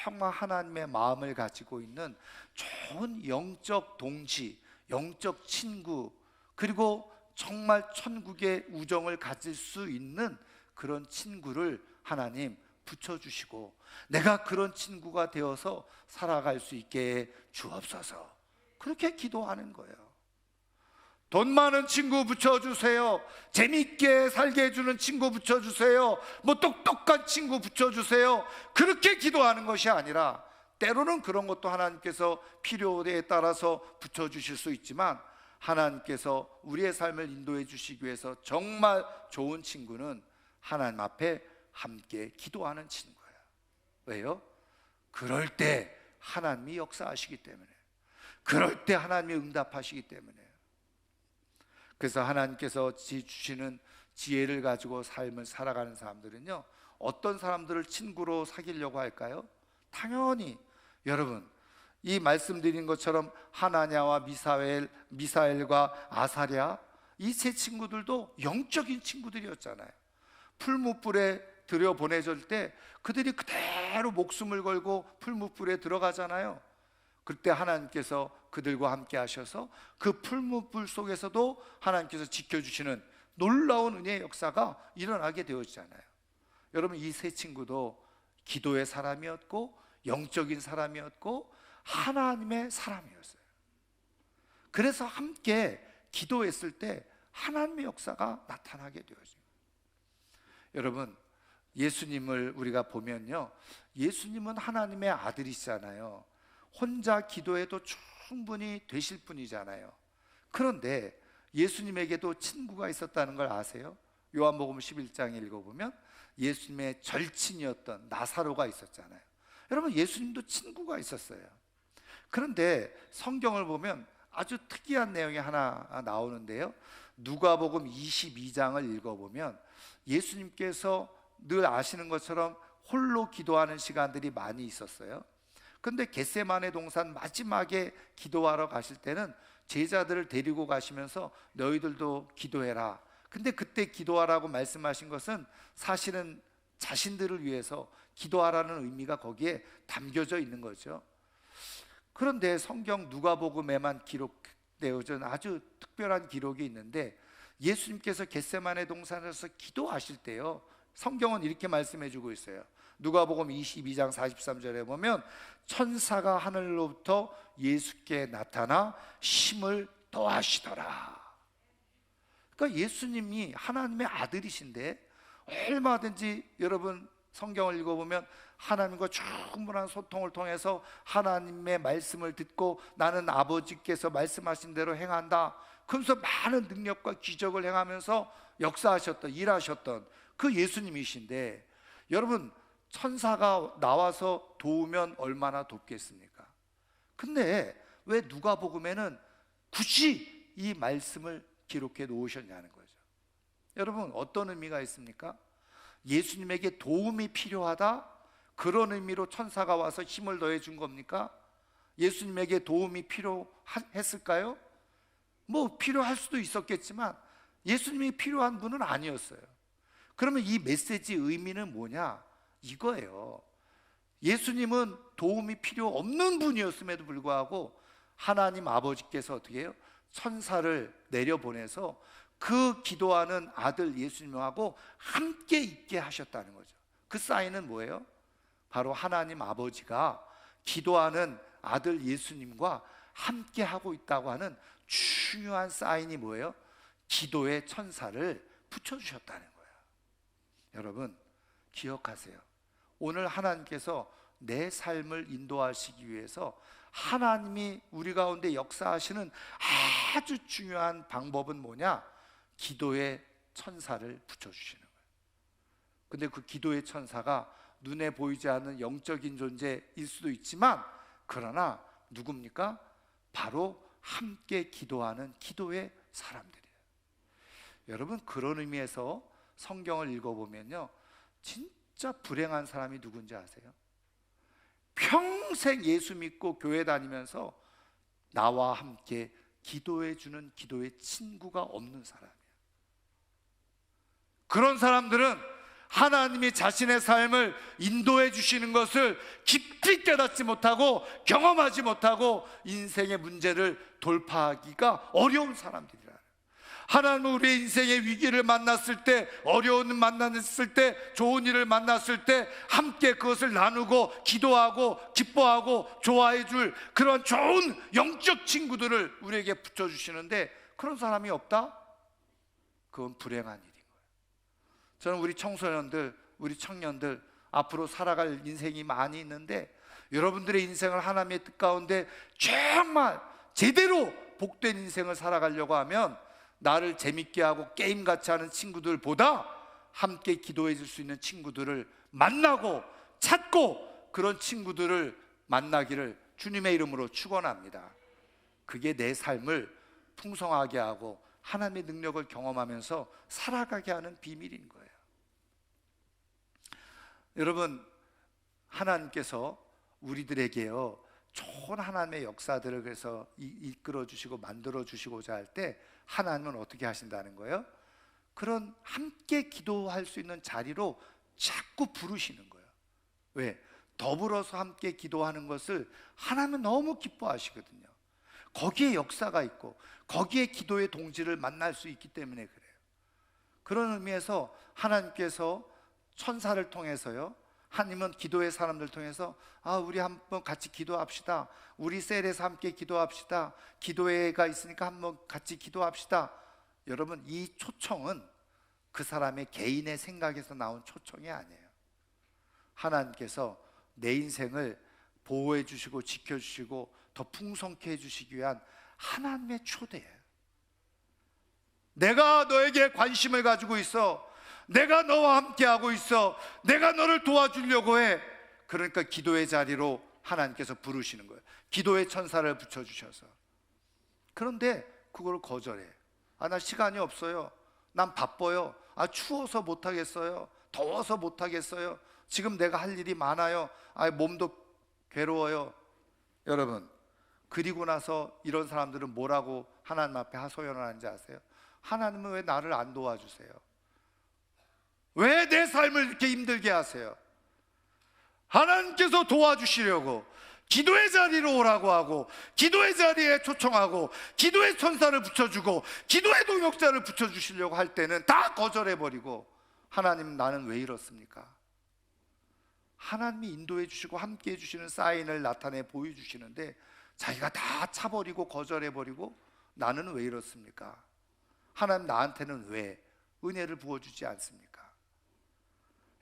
정말 하나님의 마음을 가지고 있는 좋은 영적 동지, 영적 친구, 그리고 정말 천국의 우정을 가질 수 있는 그런 친구를 하나님 붙여주시고, 내가 그런 친구가 되어서 살아갈 수 있게 주옵소서. 그렇게 기도하는 거예요. 돈 많은 친구 붙여주세요. 재밌게 살게 해주는 친구 붙여주세요. 뭐 똑똑한 친구 붙여주세요. 그렇게 기도하는 것이 아니라, 때로는 그런 것도 하나님께서 필요에 따라서 붙여주실 수 있지만, 하나님께서 우리의 삶을 인도해 주시기 위해서 정말 좋은 친구는 하나님 앞에 함께 기도하는 친구예요. 왜요? 그럴 때 하나님이 역사하시기 때문에, 그럴 때 하나님이 응답하시기 때문에. 그래서 하나님께서 주시는 지혜를 가지고 삶을 살아가는 사람들은요, 어떤 사람들을 친구로 사귀려고 할까요? 당연히 여러분, 이 말씀드린 것처럼 하나냐와 미사엘과 아사랴, 이 세 친구들도 영적인 친구들이었잖아요. 풀무불에 들여보내질 때 그들이 그대로 목숨을 걸고 풀무불에 들어가잖아요. 그때 하나님께서 그들과 함께 하셔서 그 풀무불 속에서도 하나님께서 지켜주시는 놀라운 은혜의 역사가 일어나게 되어지잖아요. 여러분, 이 세 친구도 기도의 사람이었고 영적인 사람이었고 하나님의 사람이었어요. 그래서 함께 기도했을 때 하나님의 역사가 나타나게 되어집니다. 여러분, 예수님을 우리가 보면요, 예수님은 하나님의 아들이시잖아요. 혼자 기도해도 충분히 되실 분이잖아요. 그런데 예수님에게도 친구가 있었다는 걸 아세요? 요한복음 11장에 읽어보면 예수님의 절친이었던 나사로가 있었잖아요. 여러분, 예수님도 친구가 있었어요. 그런데 성경을 보면 아주 특이한 내용이 하나 나오는데요, 누가복음 22장을 읽어보면 예수님께서 늘 아시는 것처럼 홀로 기도하는 시간들이 많이 있었어요. 그런데 겟세마네 동산 마지막에 기도하러 가실 때는 제자들을 데리고 가시면서 너희들도 기도해라. 근데 그때 기도하라고 말씀하신 것은 사실은 자신들을 위해서 기도하라는 의미가 거기에 담겨져 있는 거죠. 그런데 성경 누가복음에만 기록되어진 아주 특별한 기록이 있는데, 예수님께서 겟세마네 동산에서 기도하실 때요, 성경은 이렇게 말씀해 주고 있어요. 누가복음 22장 43절에 보면 천사가 하늘로부터 예수께 나타나 힘을 더하시더라. 그러니까 예수님이 하나님의 아들이신데 얼마든지 여러분 성경을 읽어보면 하나님과 충분한 소통을 통해서 하나님의 말씀을 듣고 나는 아버지께서 말씀하신 대로 행한다, 그러면서 많은 능력과 기적을 행하면서 역사하셨던, 일하셨던 그 예수님이신데, 여러분, 천사가 나와서 도우면 얼마나 돕겠습니까? 근데 왜 누가복음에는 굳이 이 말씀을 기록해 놓으셨냐는 거죠. 여러분, 어떤 의미가 있습니까? 예수님에게 도움이 필요하다, 그런 의미로 천사가 와서 힘을 더해 준 겁니까? 예수님에게 도움이 필요했을까요? 뭐 필요할 수도 있었겠지만 예수님이 필요한 분은 아니었어요. 그러면 이 메시지 의미는 뭐냐? 이거예요. 예수님은 도움이 필요 없는 분이었음에도 불구하고 하나님 아버지께서 어떻게 해요? 천사를 내려보내서 그 기도하는 아들 예수님하고 함께 있게 하셨다는 거죠. 그 사인은 뭐예요? 바로 하나님 아버지가 기도하는 아들 예수님과 함께 하고 있다고 하는 중요한 사인이 뭐예요? 기도의 천사를 붙여주셨다는 거예요. 여러분, 기억하세요. 오늘 하나님께서 내 삶을 인도하시기 위해서 하나님이 우리 가운데 역사하시는 아주 중요한 방법은 뭐냐? 기도의 천사를 붙여주시는 거예요. 근데 그 기도의 천사가 눈에 보이지 않는 영적인 존재일 수도 있지만, 그러나 누굽니까? 바로 함께 기도하는 기도의 사람들이에요. 여러분, 그런 의미에서 성경을 읽어보면요, 진짜 불행한 사람이 누군지 아세요? 평생 예수 믿고 교회 다니면서 나와 함께 기도해 주는 기도의 친구가 없는 사람이에요. 그런 사람들은 하나님이 자신의 삶을 인도해 주시는 것을 깊이 깨닫지 못하고 경험하지 못하고 인생의 문제를 돌파하기가 어려운 사람들이라. 하나님은 우리의 인생의 위기를 만났을 때, 어려움을 만났을 때, 좋은 일을 만났을 때 함께 그것을 나누고 기도하고 기뻐하고 좋아해 줄 그런 좋은 영적 친구들을 우리에게 붙여주시는데, 그런 사람이 없다? 그건 불행한 일인 거예요. 저는 우리 청소년들, 우리 청년들 앞으로 살아갈 인생이 많이 있는데, 여러분들의 인생을 하나님의 뜻 가운데 정말 제대로 복된 인생을 살아가려고 하면 나를 재밌게 하고 게임같이 하는 친구들보다 함께 기도해 줄 수 있는 친구들을 만나고 찾고, 그런 친구들을 만나기를 주님의 이름으로 축원합니다. 그게 내 삶을 풍성하게 하고 하나님의 능력을 경험하면서 살아가게 하는 비밀인 거예요. 여러분, 하나님께서 우리들에게요, 좋은 하나님의 역사들을 그래서 이끌어 주시고 만들어 주시고자 할 때 하나님은 어떻게 하신다는 거예요? 그런 함께 기도할 수 있는 자리로 자꾸 부르시는 거예요. 왜? 더불어서 함께 기도하는 것을 하나님은 너무 기뻐하시거든요. 거기에 역사가 있고 거기에 기도의 동지를 만날 수 있기 때문에 그래요. 그런 의미에서 하나님께서 천사를 통해서요, 하나님은 기도의 사람들 통해서 우리 한번 같이 기도합시다, 우리 셀에서 함께 기도합시다, 기도회가 있으니까 한번 같이 기도합시다. 여러분, 이 초청은 그 사람의 개인의 생각에서 나온 초청이 아니에요. 하나님께서 내 인생을 보호해 주시고 지켜주시고 더 풍성케 해주시기 위한 하나님의 초대예요. 내가 너에게 관심을 가지고 있어, 내가 너와 함께하고 있어, 내가 너를 도와주려고 해. 그러니까 기도의 자리로 하나님께서 부르시는 거예요. 기도의 천사를 붙여주셔서. 그런데 그걸 거절해. 나 시간이 없어요, 난 바빠요, 추워서 못하겠어요, 더워서 못하겠어요, 지금 내가 할 일이 많아요, 몸도 괴로워요. 여러분, 그리고 나서 이런 사람들은 뭐라고 하나님 앞에 하소연을 하는지 아세요? 하나님은 왜 나를 안 도와주세요? 왜 내 삶을 이렇게 힘들게 하세요? 하나님께서 도와주시려고 기도의 자리로 오라고 하고, 기도의 자리에 초청하고, 기도의 천사를 붙여주고, 기도의 동역자를 붙여주시려고 할 때는 다 거절해버리고, 하나님, 나는 왜 이렇습니까? 하나님이 인도해 주시고 함께 해주시는 사인을 나타내 보여주시는데 자기가 다 차버리고 거절해버리고, 나는 왜 이렇습니까? 하나님, 나한테는 왜 은혜를 부어주지 않습니까?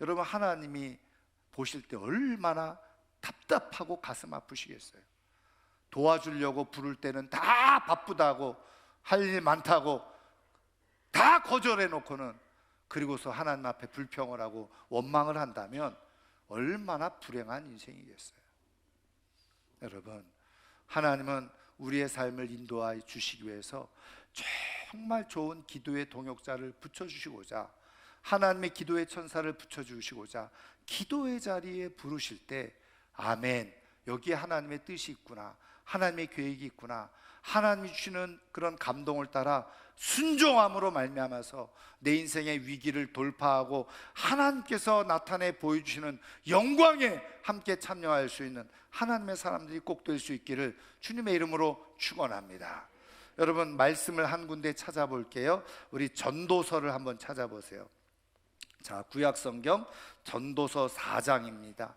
여러분, 하나님이 보실 때 얼마나 답답하고 가슴 아프시겠어요? 도와주려고 부를 때는 다 바쁘다고, 할 일 많다고 다 거절해 놓고는, 그리고서 하나님 앞에 불평을 하고 원망을 한다면 얼마나 불행한 인생이겠어요? 여러분, 하나님은 우리의 삶을 인도하여 주시기 위해서 정말 좋은 기도의 동역자를 붙여주시고자, 하나님의 기도의 천사를 붙여주시고자 기도의 자리에 부르실 때, 아멘, 여기에 하나님의 뜻이 있구나, 하나님의 계획이 있구나, 하나님이 주시는 그런 감동을 따라 순종함으로 말미암아서 내 인생의 위기를 돌파하고 하나님께서 나타내 보여주시는 영광에 함께 참여할 수 있는 하나님의 사람들이 꼭 될 수 있기를 주님의 이름으로 축원합니다. 여러분, 말씀을 한 군데 찾아볼게요. 우리 전도서를 한번 찾아보세요. 자, 구약성경 전도서 4장입니다.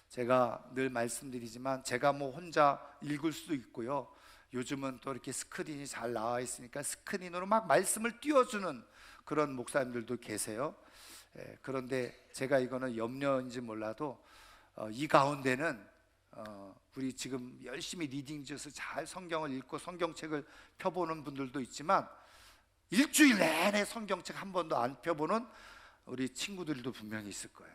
제가 늘 말씀드리지만 제가 혼자 읽을 수도 있고요, 요즘은 또 이렇게 스크린이 잘 나와 있으니까 스크린으로 막 말씀을 띄워주는 그런 목사님들도 계세요. 그런데 제가 이거는 염려인지 몰라도 이 가운데는 우리 지금 열심히 리딩지어서 잘 성경을 읽고 성경책을 펴보는 분들도 있지만 일주일 내내 성경책 한 번도 안 펴보는 우리 친구들도 분명히 있을 거예요.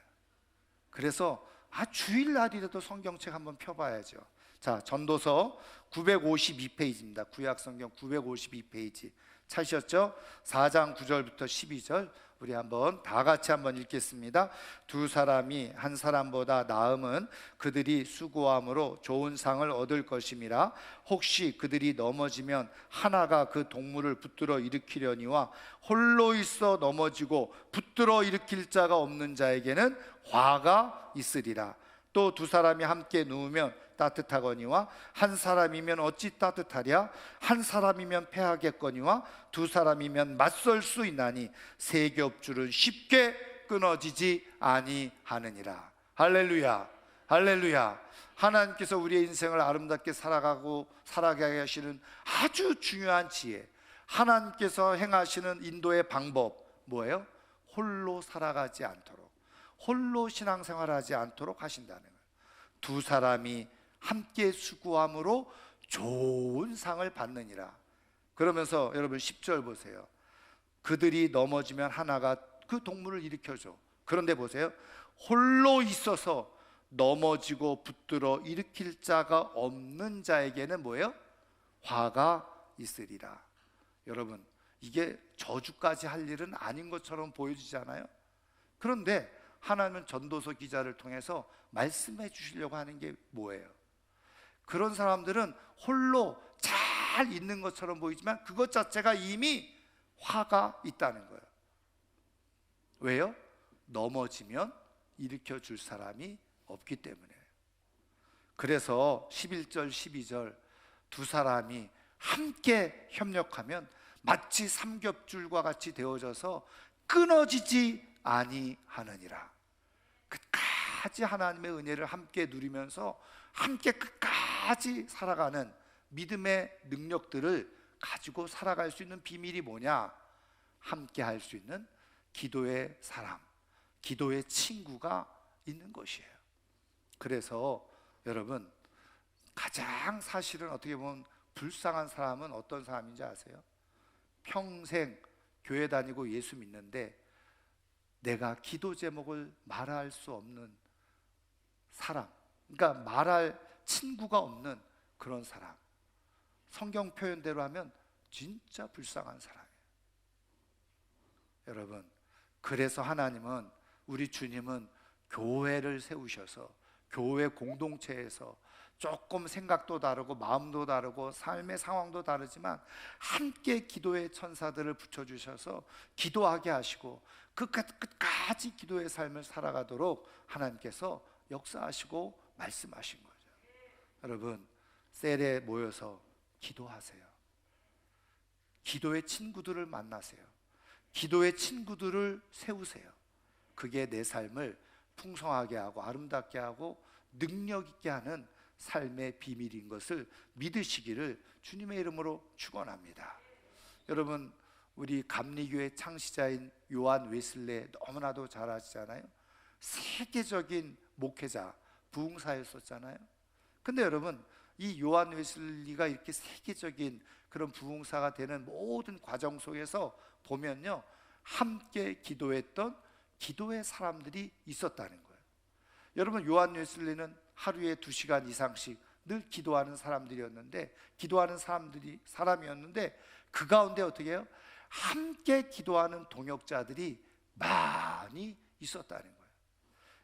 그래서 주일날이라도 성경책 한번 펴봐야죠. 자, 전도서 952페이지입니다. 구약성경 952페이지 찾으셨죠? 4장 9절부터 12절 우리 한번 다 같이 한번 읽겠습니다. 두 사람이 한 사람보다 나음은 그들이 수고함으로 좋은 상을 얻을 것임이라. 혹시 그들이 넘어지면 하나가 그 동물을 붙들어 일으키려니와 홀로 있어 넘어지고 붙들어 일으킬 자가 없는 자에게는 화가 있으리라. 또 두 사람이 함께 누우면 따뜻하거니와 한 사람이면 어찌 따뜻하랴. 한 사람이면 패하겠거니와 두 사람이면 맞설 수 있나니 세 겹줄은 쉽게 끊어지지 아니하느니라. 할렐루야, 할렐루야. 하나님께서 우리의 인생을 아름답게 살아가게 하시는 아주 중요한 지혜, 하나님께서 행하시는 인도의 방법 뭐예요? 홀로 살아가지 않도록, 홀로 신앙생활하지 않도록 하신다는 거예요. 두 사람이 함께 수고함으로 좋은 상을 받느니라. 그러면서 여러분 10절 보세요. 그들이 넘어지면 하나가 그 동물을 일으켜줘. 그런데 보세요, 홀로 있어서 넘어지고 붙들어 일으킬 자가 없는 자에게는 뭐예요? 화가 있으리라. 여러분, 이게 저주까지 할 일은 아닌 것처럼 보여지잖아요. 그런데 하나님은 전도서 기자를 통해서 말씀해 주시려고 하는 게 뭐예요? 그런 사람들은 홀로 잘 있는 것처럼 보이지만 그것 자체가 이미 화가 있다는 거예요. 왜요? 넘어지면 일으켜 줄 사람이 없기 때문에. 그래서 11절 12절 두 사람이 함께 협력하면 마치 삼겹줄과 같이 되어져서 끊어지지 아니하느니라. 끝까지 하나님의 은혜를 함께 누리면서 함께 끝까지 살아가는 믿음의 능력들을 가지고 살아갈 수 있는 비밀이 뭐냐? 함께 할 수 있는 기도의 사람, 기도의 친구가 있는 것이에요. 그래서 여러분, 가장 사실은 어떻게 보면 불쌍한 사람은 어떤 사람인지 아세요? 평생 교회 다니고 예수 믿는데 내가 기도 제목을 말할 수 없는 사람, 그러니까 말할 친구가 없는 그런 사람. 성경 표현대로 하면 진짜 불쌍한 사람이에요. 여러분, 그래서 하나님은, 우리 주님은 교회를 세우셔서 교회 공동체에서 조금 생각도 다르고 마음도 다르고 삶의 상황도 다르지만 함께 기도의 천사들을 붙여주셔서 기도하게 하시고 그 끝까지 기도의 삶을 살아가도록 하나님께서 역사하시고 말씀하신 거죠. 여러분, 셀에 모여서 기도하세요. 기도의 친구들을 만나세요. 기도의 친구들을 세우세요. 그게 내 삶을 풍성하게 하고 아름답게 하고 능력 있게 하는 삶의 비밀인 것을 믿으시기를 주님의 이름으로 축원합니다. 여러분, 우리 감리교회 창시자인 요한 웨슬레 너무나도 잘 아시잖아요. 세계적인 목회자, 부흥사였었잖아요. 근데 여러분, 이 요한 웨슬리가 이렇게 세계적인 그런 부흥사가 되는 모든 과정 속에서 보면요, 함께 기도했던 기도의 사람들이 있었다는 거예요. 여러분, 요한 웨슬리는 하루에 2시간 이상씩 늘 기도하는 사람이었는데 그 가운데 어떻게 해요? 함께 기도하는 동역자들이 많이 있었다는 거예요.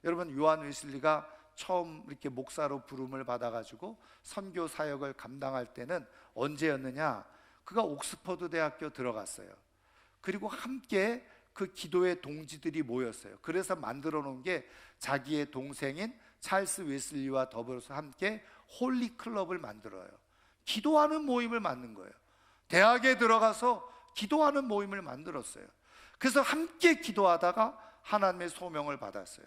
여러분, 요한 웨슬리가 처음 이렇게 목사로 부름을 받아가지고 선교 사역을 감당할 때는 언제였느냐? 그가 옥스퍼드 대학교 들어갔어요. 그리고 함께 그 기도의 동지들이 모였어요. 그래서 만들어 놓은 게 자기의 동생인 찰스 웨슬리와 더불어서 함께 홀리 클럽을 만들어요. 기도하는 모임을 만든 거예요. 대학에 들어가서 기도하는 모임을 만들었어요. 그래서 함께 기도하다가 하나님의 소명을 받았어요.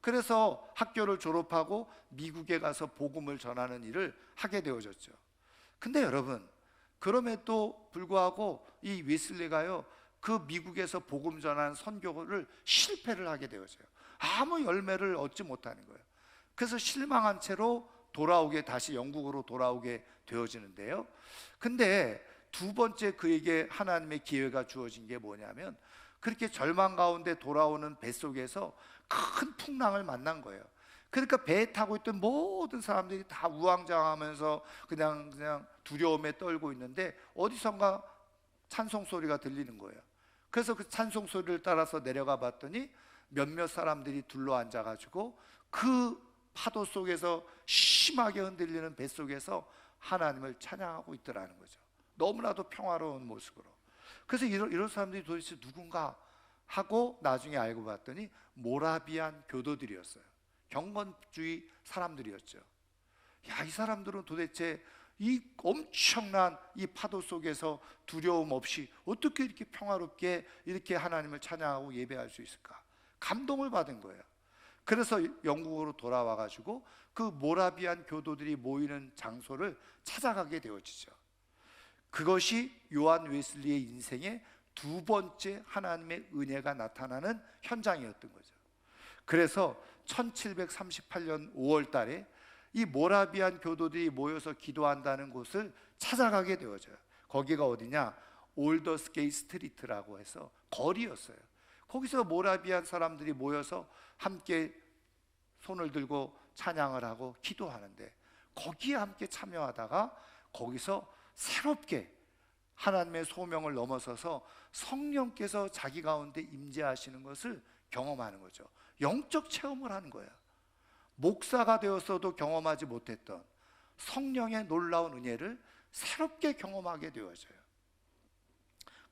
그래서 학교를 졸업하고 미국에 가서 복음을 전하는 일을 하게 되어졌죠. 근데 여러분, 그럼에도 불구하고 이 웨슬리가요, 그 미국에서 복음 전하는 선교를 실패를 하게 되어져요. 아무 열매를 얻지 못하는 거예요. 그래서 실망한 채로 다시 영국으로 돌아오게 되어지는데요. 근데 두 번째 그에게 하나님의 기회가 주어진 게 뭐냐면, 그렇게 절망 가운데 돌아오는 뱃속에서 큰 풍랑을 만난 거예요. 그러니까 배에 타고 있던 모든 사람들이 다 우왕좌왕하면서 그냥 두려움에 떨고 있는데 어디선가 찬송 소리가 들리는 거예요. 그래서 그 찬송 소리를 따라서 내려가 봤더니 몇몇 사람들이 둘러앉아 가지고 그 파도 속에서 심하게 흔들리는 뱃속에서 하나님을 찬양하고 있더라는 거죠. 너무나도 평화로운 모습으로. 그래서 이런 사람들이 도대체 누군가 하고 나중에 알고 봤더니 모라비안 교도들이었어요. 경건주의 사람들이었죠. 야, 이 사람들은 도대체 이 엄청난 이 파도 속에서 두려움 없이 어떻게 이렇게 평화롭게 이렇게 하나님을 찬양하고 예배할 수 있을까? 감동을 받은 거예요. 그래서 영국으로 돌아와 가지고 그 모라비안 교도들이 모이는 장소를 찾아가게 되어지죠. 그것이 요한 웨슬리의 인생의 두 번째 하나님의 은혜가 나타나는 현장이었던 거죠. 그래서 1738년 5월 달에 이 모라비안 교도들이 모여서 기도한다는 곳을 찾아가게 되어져요. 거기가 어디냐? 올더스게이 스트리트라고 해서 거리였어요. 거기서 모라비안 사람들이 모여서 함께 손을 들고 찬양을 하고 기도하는데, 거기에 함께 참여하다가 거기서 새롭게 하나님의 소명을 넘어서서 성령께서 자기 가운데 임재하시는 것을 경험하는 거죠. 영적 체험을 하는 거예요. 목사가 되었어도 경험하지 못했던 성령의 놀라운 은혜를 새롭게 경험하게 되어져요.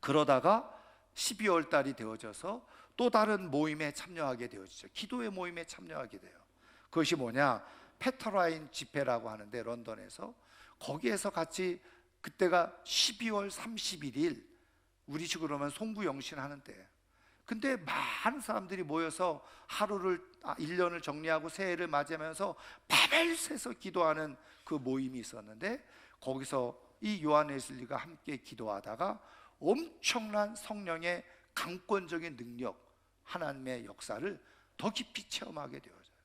그러다가 12월 달이 되어져서 또 다른 모임에 참여하게 되어지죠. 기도의 모임에 참여하게 돼요. 그것이 뭐냐? 페터라인 집회라고 하는데, 런던에서 거기에서 같이, 그때가 12월 31일 우리식으로 하면 송구영신 하는데, 근데 많은 사람들이 모여서 하루를 1년을 정리하고 새해를 맞이하면서 밤을 새서 기도하는 그 모임이 있었는데, 거기서 이 요한 웨슬리가 함께 기도하다가 엄청난 성령의 강권적인 능력, 하나님의 역사를 더 깊이 체험하게 되어져요.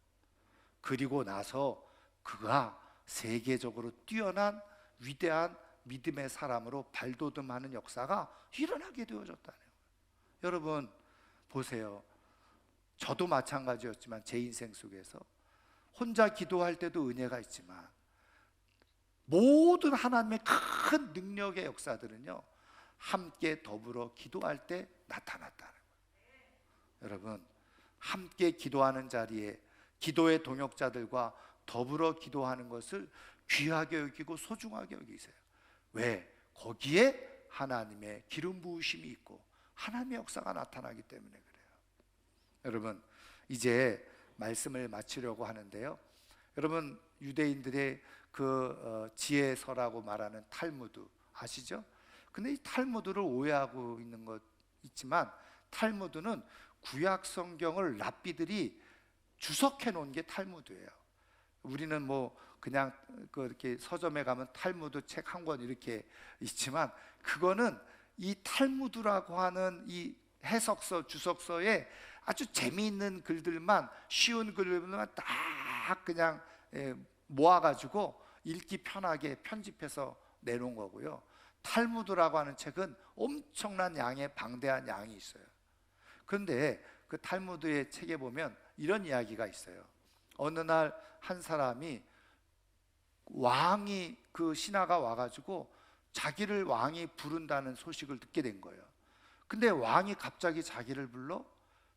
그리고 나서 그가 세계적으로 뛰어난 위대한 믿음의 사람으로 발돋움하는 역사가 일어나게 되어졌다는 거예요. 여러분 보세요. 저도 마찬가지였지만 제 인생 속에서 혼자 기도할 때도 은혜가 있지만 모든 하나님의 큰 능력의 역사들은요, 함께 더불어 기도할 때 나타났다는 거예요. 여러분, 함께 기도하는 자리에 기도의 동역자들과 더불어 기도하는 것을 귀하게 여기고 소중하게 여기세요. 왜? 거기에 하나님의 기름 부으심이 있고 하나님의 역사가 나타나기 때문에 그래요. 여러분, 이제 말씀을 마치려고 하는데요, 여러분, 유대인들의 그 지혜서라고 말하는 탈무드 아시죠? 근데 이 탈무드를 오해하고 있는 것 있지만, 탈무드는 구약 성경을 랍비들이 주석해 놓은 게 탈무드예요. 우리는 뭐 그냥 이렇게 서점에 가면 탈무드 책 한 권 이렇게 있지만, 그거는 이 탈무드라고 하는 이 해석서, 주석서에 아주 재미있는 글들만, 쉬운 글들만 딱 그냥 모아가지고 읽기 편하게 편집해서 내놓은 거고요. 탈무드라고 하는 책은 엄청난 양의 방대한 양이 있어요. 그런데 그 탈무드의 책에 보면 이런 이야기가 있어요. 어느 날 한 사람이, 왕이, 그 신하가 와가지고 자기를 왕이 부른다는 소식을 듣게 된 거예요. 근데 왕이 갑자기 자기를 불러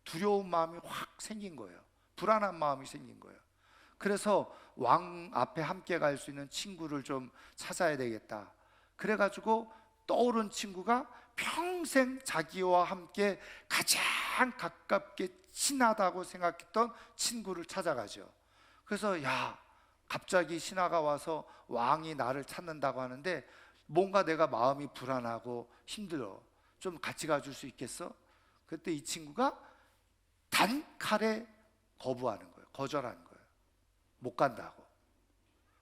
두려운 마음이 확 생긴 거예요. 불안한 마음이 생긴 거예요. 그래서 왕 앞에 함께 갈 수 있는 친구를 좀 찾아야 되겠다. 그래가지고 떠오른 친구가 평생 자기와 함께 가장 가깝게 친하다고 생각했던 친구를 찾아가죠. 그래서 갑자기 신하가 와서 왕이 나를 찾는다고 하는데 뭔가 내가 마음이 불안하고 힘들어. 좀 같이 가줄 수 있겠어? 그때 이 친구가 단칼에 거부하는 거예요. 거절하는 거예요. 못 간다고.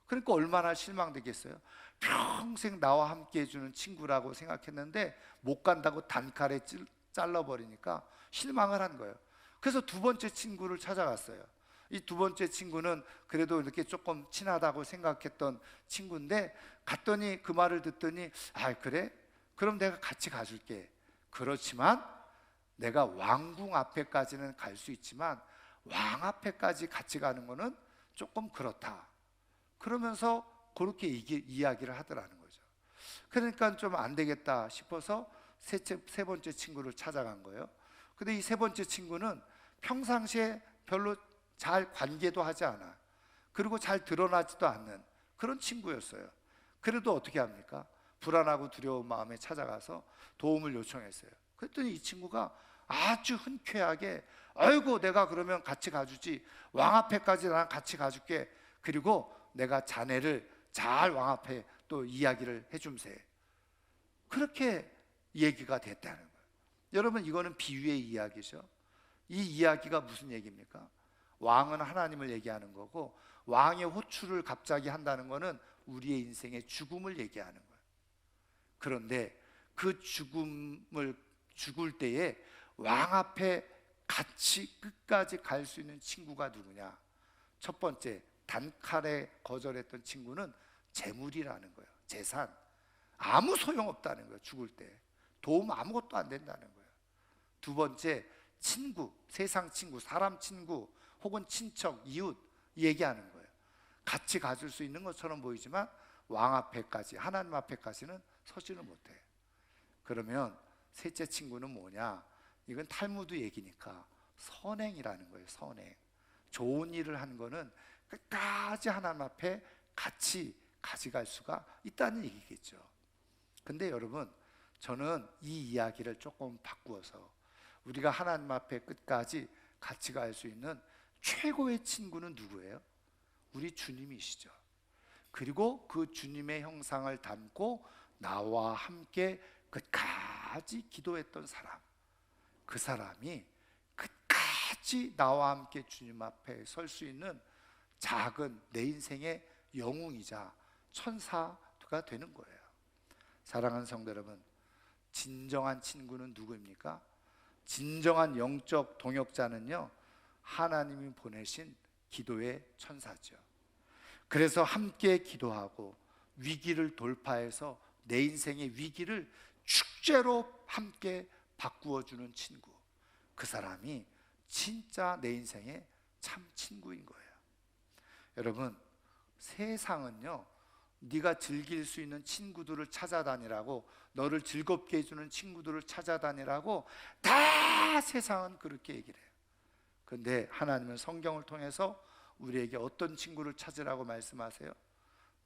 그러니까 얼마나 실망되겠어요. 평생 나와 함께 해주는 친구라고 생각했는데 못 간다고 단칼에 잘라버리니까 실망을 한 거예요. 그래서 두 번째 친구를 찾아갔어요. 이 두 번째 친구는 그래도 이렇게 조금 친하다고 생각했던 친구인데, 갔더니 그 말을 듣더니 그래? 그럼 내가 같이 가줄게. 그렇지만 내가 왕궁 앞에까지는 갈 수 있지만 왕 앞에까지 같이 가는 거는 조금 그렇다. 그러면서 그렇게 이야기를 하더라는 거죠. 그러니까 좀 안 되겠다 싶어서 세 번째 친구를 찾아간 거예요. 근데 이 세 번째 친구는 평상시에 별로 잘 관계도 하지 않아. 그리고 잘 드러나지도 않는 그런 친구였어요. 그래도 어떻게 합니까? 불안하고 두려운 마음에 찾아가서 도움을 요청했어요. 그랬더니 이 친구가 아주 흔쾌하게, 아이고 내가 그러면 같이 가주지, 왕 앞에까지 나랑 같이 가줄게, 그리고 내가 자네를 잘 왕 앞에 또 이야기를 해줌세, 그렇게 얘기가 됐다는 거예요. 여러분, 이거는 비유의 이야기죠. 이 이야기가 무슨 얘기입니까? 왕은 하나님을 얘기하는 거고, 왕의 호출을 갑자기 한다는 거는 우리의 인생의 죽음을 얘기하는 거예요. 그런데 그 죽을 때에 왕 앞에 같이 끝까지 갈 수 있는 친구가 누구냐? 첫 번째, 단칼에 거절했던 친구는 재물이라는 거예요. 재산. 아무 소용없다는 거예요. 죽을 때 도움 아무것도 안 된다는 거예요. 두 번째, 친구, 세상 친구, 사람 친구, 혹은 친척, 이웃 얘기하는 거예요. 같이 가줄 수 있는 것처럼 보이지만 왕 앞에까지, 하나님 앞에까지는 서지는 못해. 그러면 셋째 친구는 뭐냐? 이건 탈무드 얘기니까 선행이라는 거예요. 선행. 좋은 일을 하는 거는 끝까지 하나님 앞에 같이 가져갈 수가 있다는 얘기겠죠. 근데 여러분, 저는 이 이야기를 조금 바꾸어서 우리가 하나님 앞에 끝까지 같이 갈 수 있는 최고의 친구는 누구예요? 우리 주님이시죠. 그리고 그 주님의 형상을 담고 나와 함께 끝까지 기도했던 사람, 그 사람이 끝까지 나와 함께 주님 앞에 설 수 있는 작은 내 인생의 영웅이자 천사가 되는 거예요. 사랑하는 성도 여러분, 진정한 친구는 누구입니까? 진정한 영적 동역자는요, 하나님이 보내신 기도의 천사죠. 그래서 함께 기도하고 위기를 돌파해서 내 인생의 위기를 축제로 함께 바꾸어주는 친구, 그 사람이 진짜 내 인생의 참 친구인 거예요. 여러분, 세상은요, 네가 즐길 수 있는 친구들을 찾아다니라고, 너를 즐겁게 해주는 친구들을 찾아다니라고 다 세상은 그렇게 얘기를 해요. 그런데 하나님은 성경을 통해서 우리에게 어떤 친구를 찾으라고 말씀하세요?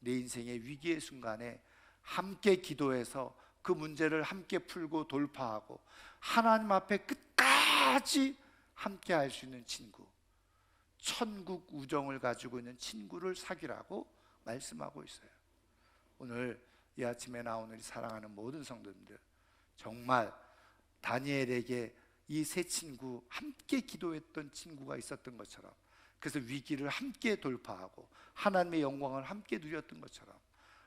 내 인생의 위기의 순간에 함께 기도해서 그 문제를 함께 풀고 돌파하고 하나님 앞에 끝까지 함께 할 수 있는 친구, 천국 우정을 가지고 있는 친구를 사귀라고 말씀하고 있어요. 오늘 이 아침에 나온 우리 사랑하는 모든 성도님들, 정말 다니엘에게 이 세 친구, 함께 기도했던 친구가 있었던 것처럼, 그래서 위기를 함께 돌파하고 하나님의 영광을 함께 누렸던 것처럼,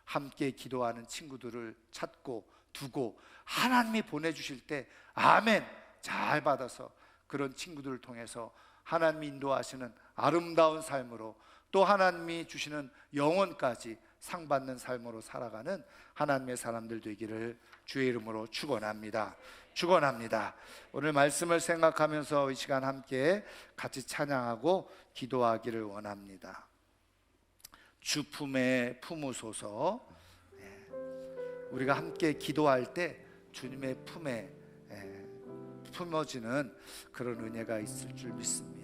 함께 기도하는 친구들을 찾고 두고 하나님이 보내주실 때 아멘 잘 받아서 그런 친구들을 통해서 하나님이 인도하시는 아름다운 삶으로, 또 하나님이 주시는 영원까지 상받는 삶으로 살아가는 하나님의 사람들 되기를 주의 이름으로 축원합니다. 축원합니다. 오늘 말씀을 생각하면서 이 시간 함께 같이 찬양하고 기도하기를 원합니다. 주 품에 품으소서. 우리가 함께 기도할 때 주님의 품에 품어지는 그런 은혜가 있을 줄 믿습니다.